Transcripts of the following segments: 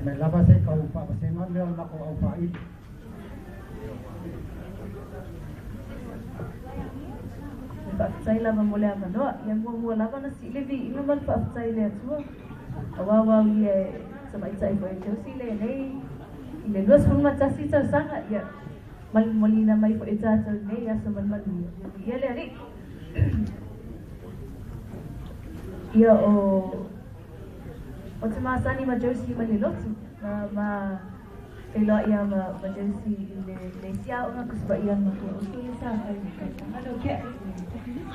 May labas ay kaupa kasi meron ako aupain. Paapsay lang mula ka no, yang wala ka na sila di naman paapsay na ito. Awawaw ye sa maitsay ko ito sila nay ilelos pun matasi sa sanga ya mali na may po ita sa nay ya sa mali ya lari ya o tumasa ni ma Josie malilot ma ilo iya ma Josie le siya nga kusba iya ma ko sa ano kaya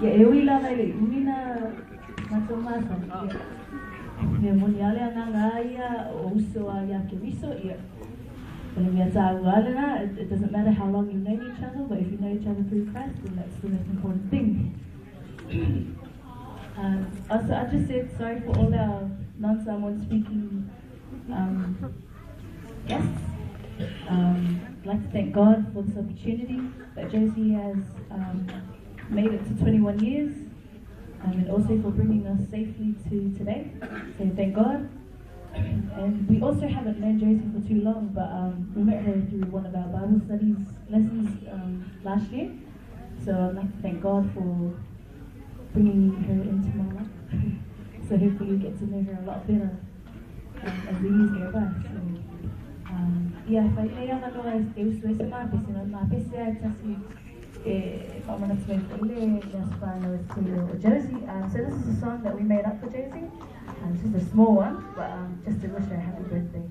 ya ewi la kay ewi na matumasa ya munyale na ngaya uso ya kiwiso ya when we are it doesn't matter how long you know each other, but if you know each other through Christ, then that's the most important thing. Also, I just said sorry for all our non-Samoan speaking guests. I'd like to thank God for this opportunity that Josie has made it to 21 years, and also for bringing us safely to today. So thank God. And we also haven't known Josie for too long, but we met her through one of our Bible studies lessons last year. So I'd like to thank God for bringing her into my life. So hopefully you get to know her a lot better as the years go by. So yeah, if I kaya nga nung ay uswe sa mapis ya kasi pamanat sa may just paano to Josie. So this is a song that we made up for Josie. This is a small one, but just to wish her a happy birthday.